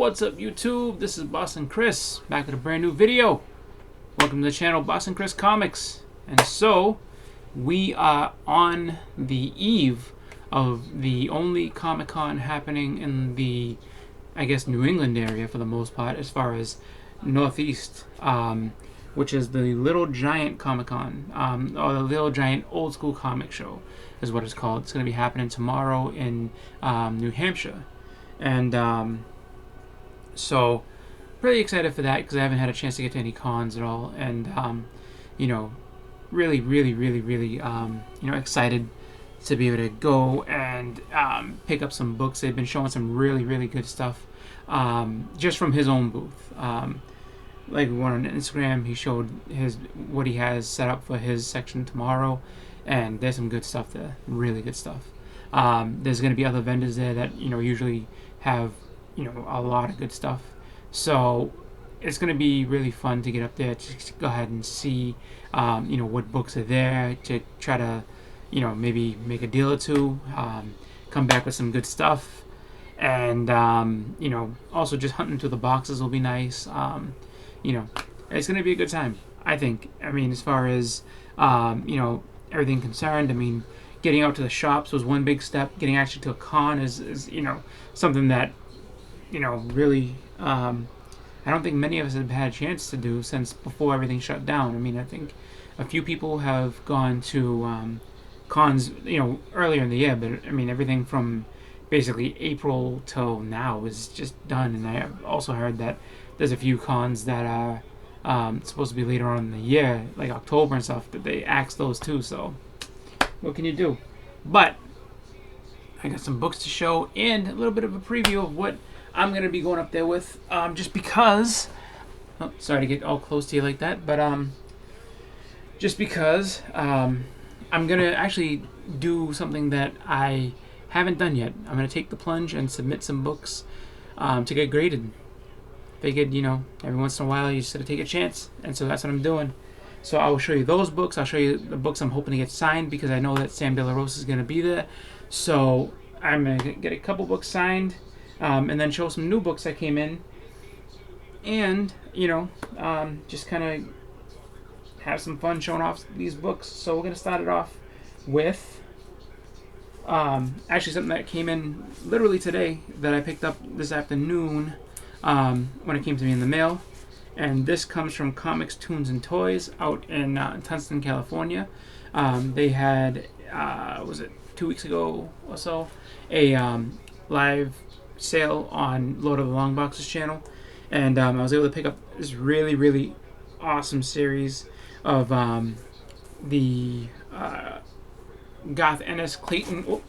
What's up, YouTube? This is Boston Chris, back with a brand new video. Welcome to the channel, Boston Chris Comics. And so, we are on the eve of the only Comic-Con happening in the, I guess, New England area for the most part, as far as Northeast, which is the Little Giant Comic-Con, or the Little Giant Old School Comic Show, is what it's called. It's going to be happening tomorrow in New Hampshire. And so, really excited for that because I haven't had a chance to get to any cons at all, and really, excited to be able to go and pick up some books. They've been showing some really good stuff, just from his own booth. Like one on Instagram, he showed what he has set up for his section tomorrow, and there's some good stuff there, really good stuff. There's going to be other vendors there that usually have a lot of good stuff, so it's going to be really fun to get up there to go ahead and see what books are there, to try to maybe make a deal or two, come back with some good stuff, and also just hunting through the boxes will be nice. It's going to be a good time, I think. I mean, as far as everything concerned, I mean, getting out to the shops was one big step. Getting actually to a con is something that really, I don't think many of us have had a chance to do since before everything shut down. I mean, I think a few people have gone to cons, earlier in the year, but I mean, everything from basically April till now is just done. And I have also heard that there's a few cons that are supposed to be later on in the year, like October and stuff, that they axed those too. So what can you do? But I got some books to show and a little bit of a preview of what I'm going to be going up there with, just because, sorry to get all close to you like that, but just because I'm going to actually do something that I haven't done yet. I'm going to take the plunge and submit some books to get graded. Figured, every once in a while you just gotta take a chance, and so that's what I'm doing. So I will show you those books. I'll show you the books I'm hoping to get signed, because I know that Sam De La Rosa is going to be there. So I'm going to get a couple books signed, and then show some new books that came in, and just kind of have some fun showing off these books. So we're going to start it off with actually something that came in literally today that I picked up this afternoon when it came to me in the mail. And this comes from Comics, Tunes, and Toys out in Tustin, California. They had, was it 2 weeks ago or so, a live sale on Lord of the Long Boxes channel. And I was able to pick up this really awesome series of the Garth Ennis Clayton... Oh,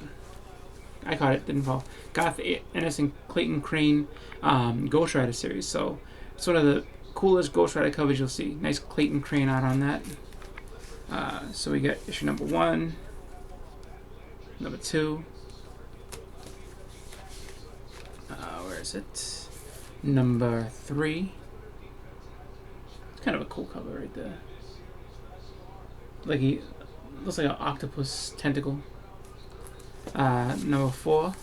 I caught it, didn't fall. Garth Ennis and Clayton Crane Ghost Rider series. So it's one of the coolest Ghost Rider covers you'll see. Nice Clayton Crane art on that. So we got issue number 1, number 2. Where is it? Number 3. It's kind of a cool cover right there. Like he looks like an octopus tentacle. Number 4.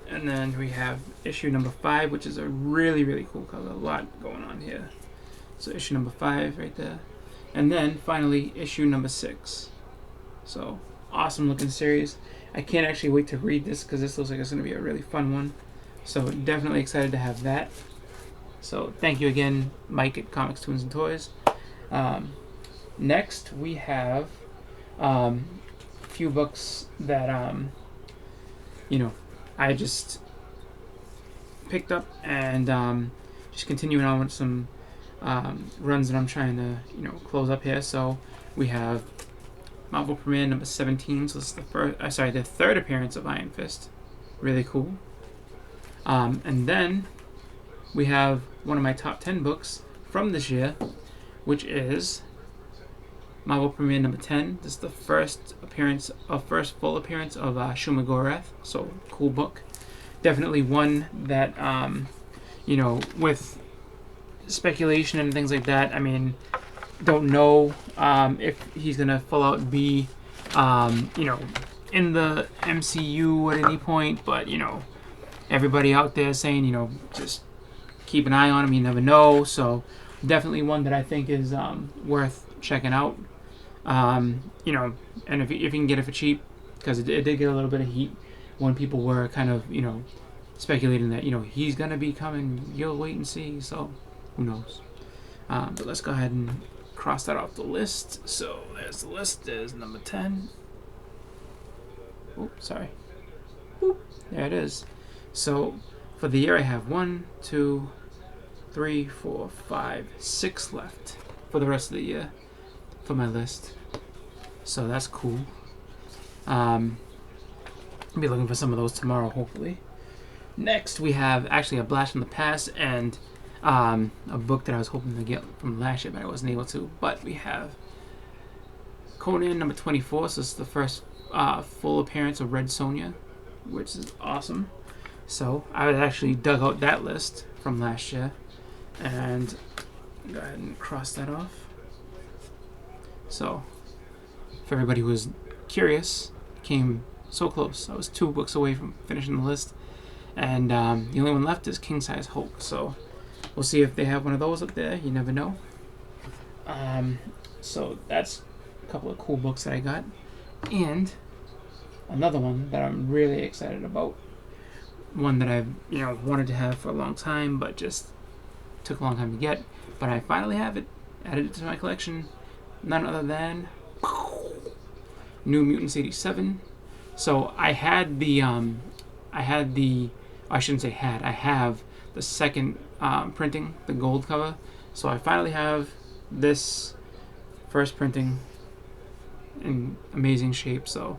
And then we have issue number 5, which is a really cool cover. A lot going on here. So issue number 5 right there. And then finally issue number 6. So awesome looking series. I can't actually wait to read this because this looks like it's going to be a really fun one. So definitely excited to have that. So thank you again, Mike at Comics, Tunes, and Toys. Next we have a few books that I just picked up, and just continuing on with some runs that I'm trying to close up here. So we have Marvel Premiere number 17. So this is the third appearance of Iron Fist. Really cool. And then we have one of my top 10 books from this year, which is Marvel Premiere number 10. This is the first full appearance of Shuma Gorath. So cool book. Definitely one that with speculation and things like that. I mean, don't know if he's gonna full out be in the MCU at any point, but everybody out there saying just keep an eye on him. You never know. So definitely one that I think is worth checking out. And if you can get it for cheap, because it did get a little bit of heat when people were kind of speculating that he's gonna be coming. You'll wait and see. So who knows? But let's go ahead and cross that off the list. So there's the list. There's number 10. Oops, sorry. Boop. There it is. So for the year, I have 1, 2, 3, 4, 5, 6 left for the rest of the year for my list. So that's cool. I'll be looking for some of those tomorrow, hopefully. Next, we have actually a Blast from the Past and a book that I was hoping to get from last year, but I wasn't able to. But we have Conan number 24. So this is the first full appearance of Red Sonja, which is awesome. So I actually dug out that list from last year and go ahead and cross that off. So for everybody who was curious, came so close. I was 2 books away from finishing the list, and the only one left is King Size Hulk. So we'll see if they have one of those up there. You never know. So that's a couple of cool books that I got, and another one that I'm really excited about. One that I've wanted to have for a long time, but just took a long time to get. But I finally have it. Added it to my collection. None other than New Mutants 87. So I had I have the second printing, the gold cover. So I finally have this first printing in amazing shape. So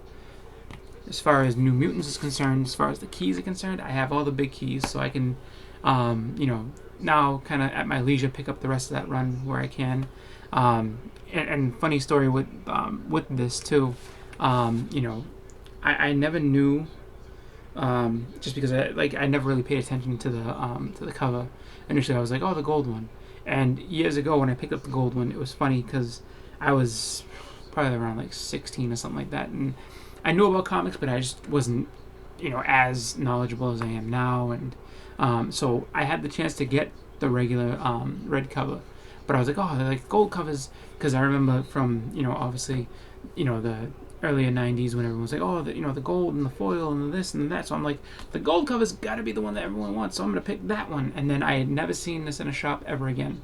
as far as New Mutants is concerned, as far as the keys are concerned, I have all the big keys, so I can now kind of at my leisure pick up the rest of that run where I can. And funny story with this too, I never knew, just because I never really paid attention to the cover. Initially, I was like, oh, the gold one. And years ago, when I picked up the gold one, it was funny because I was probably around like 16 or something like that, and I knew about comics, but I just wasn't, as knowledgeable as I am now. And so I had the chance to get the regular red cover, but I was like, oh, they're like gold covers, because I remember from obviously the earlier 90s when everyone was like, oh, the gold and the foil and this and that. So I'm like, the gold cover's got to be the one that everyone wants, so I'm gonna pick that one. And then I had never seen this in a shop ever again.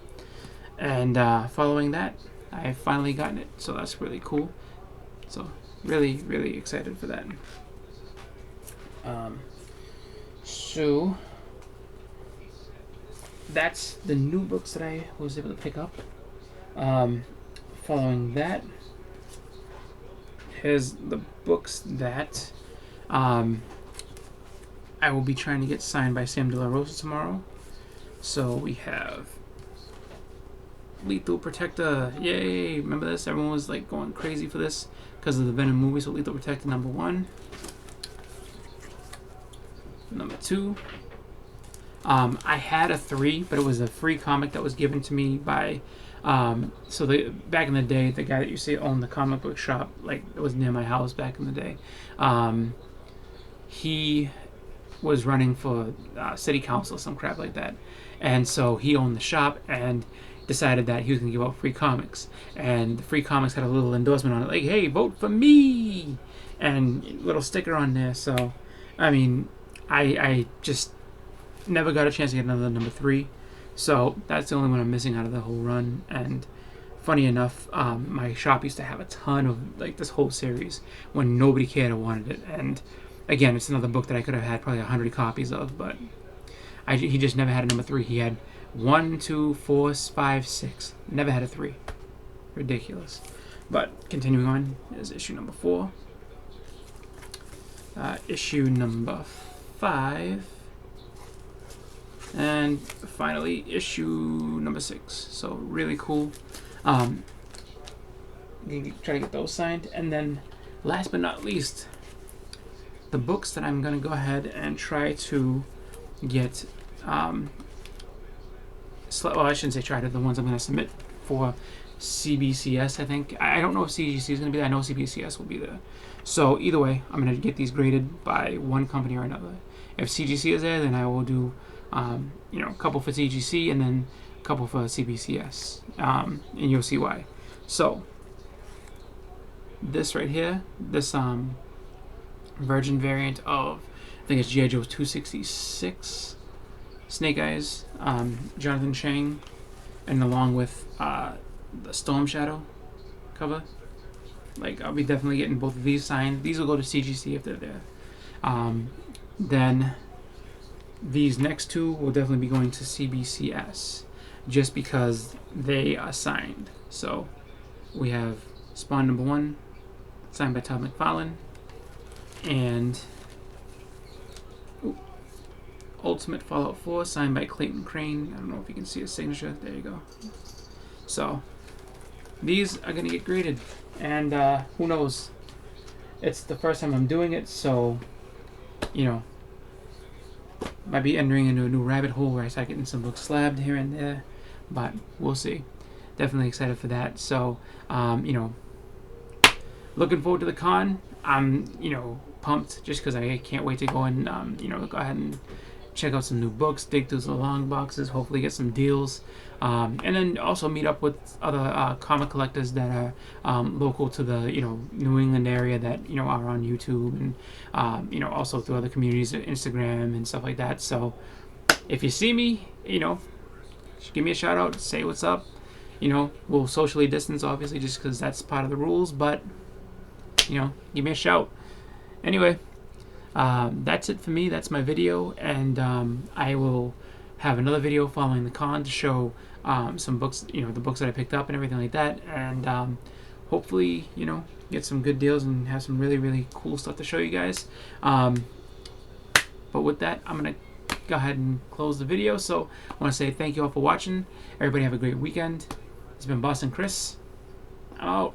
And following that, I finally gotten it, so that's really cool. So really, really excited for that. So that's the new books that I was able to pick up. Following that, here's the books that I will be trying to get signed by Sam De La Rosa tomorrow. So we have Lethal Protector. Yay! Remember this? Everyone was like going crazy for this because of the Venom movie. So Lethal Protector number 1. Number 2. I had a 3, but it was a free comic that was given to me by back in the day, the guy that you see owned the comic book shop, like it was near my house back in the day. He was running for city council, some crap like that, and so he owned the shop and decided that he was going to give out free comics, and the free comics had a little endorsement on it, like, hey, vote for me, and a little sticker on there. So I mean, I just never got a chance to get another number 3, so that's the only one I'm missing out of the whole run. And funny enough, my shop used to have a ton of like this whole series when nobody cared or wanted it. And again, it's another book that I could have had probably 100 copies of, but he just never had a number 3. He had 1, 2, 4, 5, 6. Never had a 3. Ridiculous. But continuing on is issue number 4. Issue number 5. And finally, issue number 6. So really cool. I'm gonna try to get those signed. And then last but not least, the books that I'm gonna go ahead and try to get well, I shouldn't say try to, the ones I'm gonna submit for CBCS, I think. I don't know if CGC is going to be there. I know CBCS will be there. So either way, I'm going to get these graded by one company or another. If CGC is there, then I will do, a couple for CGC and then a couple for CBCS, and you'll see why. So this right here, this Virgin variant of, I think it's G.I. Joe 266, Snake Eyes, Jonathan Chang, and along with the Storm Shadow cover. Like, I'll be definitely getting both of these signed. These will go to CGC if they're there. Then these next two will definitely be going to CBCS just because they are signed. So we have Spawn #1 signed by Todd McFarlane, and Ultimate Fallout 4 signed by Clayton Crane. I don't know if you can see his signature. There you go. So these are gonna get graded, and who knows? It's the first time I'm doing it, so might be entering into a new rabbit hole where I start getting some books slabbed here and there, but we'll see. Definitely excited for that. So looking forward to the con. I'm pumped just because I can't wait to go and go ahead and check out some new books, dig through some long boxes, hopefully get some deals, and then also meet up with other comic collectors that are local to the New England area that are on YouTube, and also through other communities, Instagram and stuff like that. So if you see me, just give me a shout out, say what's up. We'll socially distance obviously just because that's part of the rules, but give me a shout. Anyway, that's it for me. That's my video, and I will have another video following the con to show some books, the books that I picked up and everything like that, and hopefully, get some good deals and have some really, really cool stuff to show you guys. But with that, I'm going to go ahead and close the video. So I want to say thank you all for watching. Everybody have a great weekend. It's been Boston Chris. I'm out.